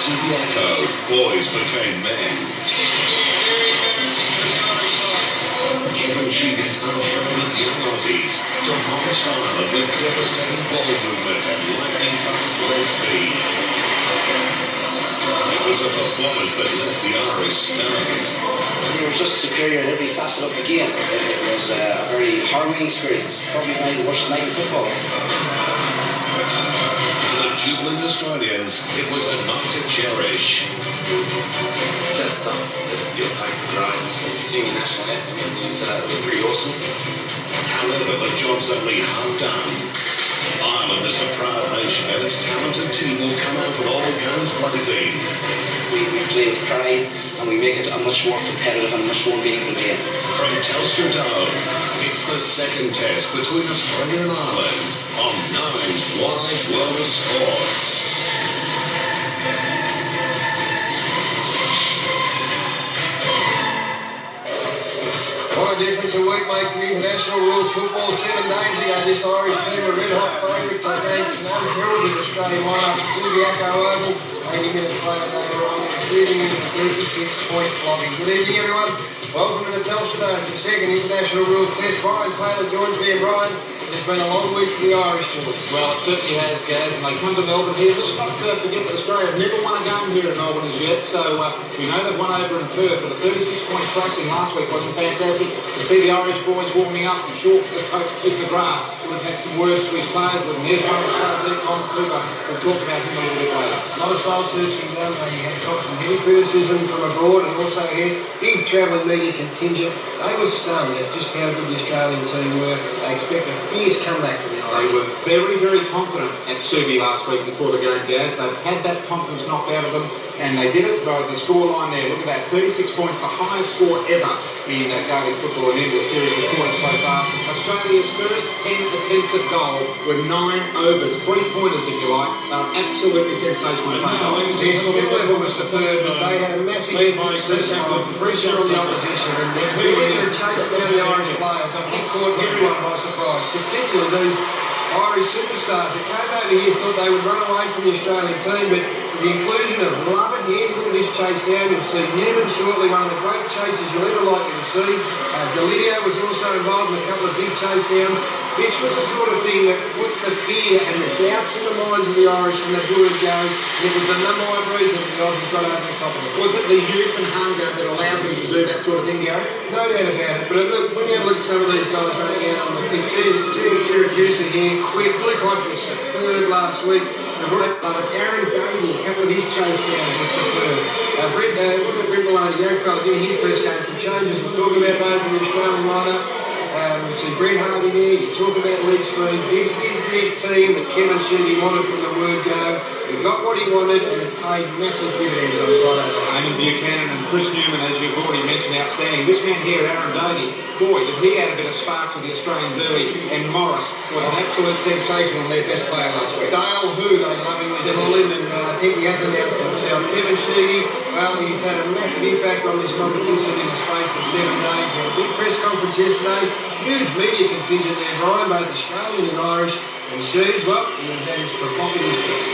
Subiaco, boys became men. Kevin Sheedy's unheralded young Aussies demolished Ireland with devastating ball movement and lightning-fast leg speed. It was a performance that left the Irish stunned. They were just superior in every facet of the game. It was a very harrowing experience, probably one of the worst night in football. For the jubilant Australians, it was a night to cherish. That stuff that you'll take to the grave. It's a senior national anthem. It was pretty awesome. However, the job's only half done. Ireland is a proud nation and its talented team will come out with all guns blazing. We play with pride and we make it a much more competitive and much more meaningful game. From Telstra Dome, it's the second test between Australia and Ireland on Nine's Wide World of Sports. What a difference a week makes in international rules football. 7 days ago, this Irish team were red-hot favourites against an unheralded Australian lineup at Subiaco Oval. 80 minutes later, they were on conceding a 36-point flogging. Good evening, everyone. Welcome to the Telstra Dome for the second international rules test. Brian Taylor joins me, and Brian, it has been a long week for the Irish boys. Well, it certainly has, Gaz, and they come to Melbourne here. Let's not forget that Australia have never won a game here in Melbourne as yet, so we know they've won over in Perth, but the 36-point tracing last week wasn't fantastic. To see the Irish boys warming up, I'm sure the coach, Pete McGrath, would have had some words to his players, and here's one of the players there, Con Cooper. We'll talk about him a little bit later. A lot of soul-searching done. He had got some heavy criticism from abroad and also here, big travelling media contingent. They were stunned at just how good the Australian team were. They expect a fierce comeback from the Irish. They were very, very confident at Subi last week before the game, Gaz. They've had that confidence knocked out of them, and they did it by the scoreline there. Look at that, 36 points, the highest score ever in Garry football and India series recorded so far. Australia's first 10 attempts at goal were 9 overs, 3-pointers if you like. They were absolutely sensational. Their skill level was superb, but they had a massive emphasis on pressure on the opposition and their ability to chase down the Irish players. I think caught everyone by surprise, particularly these Irish superstars that came over here thought they would run away from the Australian team, but with the inclusion of Lovett here, look at this chase down, you'll see Newman shortly, one of the great chases you'll ever likely to see. Delidio was also involved in a couple of big chase downs. This was the sort of thing that put the fear and the doubts in the minds of the Irish from the word go, and it was the number one reason that the Aussies got over the top of it. Was it the youth and hunger that allowed them to do that sort of thing, Garry? No doubt about it, but look, when you have a look at some of these guys running out on the pitch, Gene Syracuse here, quick, Luke Hodge was superb last week. Aaron Davey, a couple of his chase downs were superb. What about Brent Maloney? Yarracott getting his first game, some changes. We'll talk about those in the Australian lineup. We see Brett Harvey there, you talk about leg speed. This is the team that Kevin Sheedy wanted from the word go. He got what he wanted and it paid massive dividends on Friday night. Eamon Buchanan and Chris Newman, as you've already mentioned, outstanding. This man here, Aaron Davey, boy, did he add a bit of spark to the Australians early, and Morris was an absolute sensation on their best player last week. Dale, who they lovingly call him, and I think he has announced himself. Kevin Sheedy, well, he's had a massive impact on this competition in the space of 7 days. He had a big press conference yesterday, huge media contingent there, Brian, both Australian and Irish, and Sheeds, well, he was at his provocative best.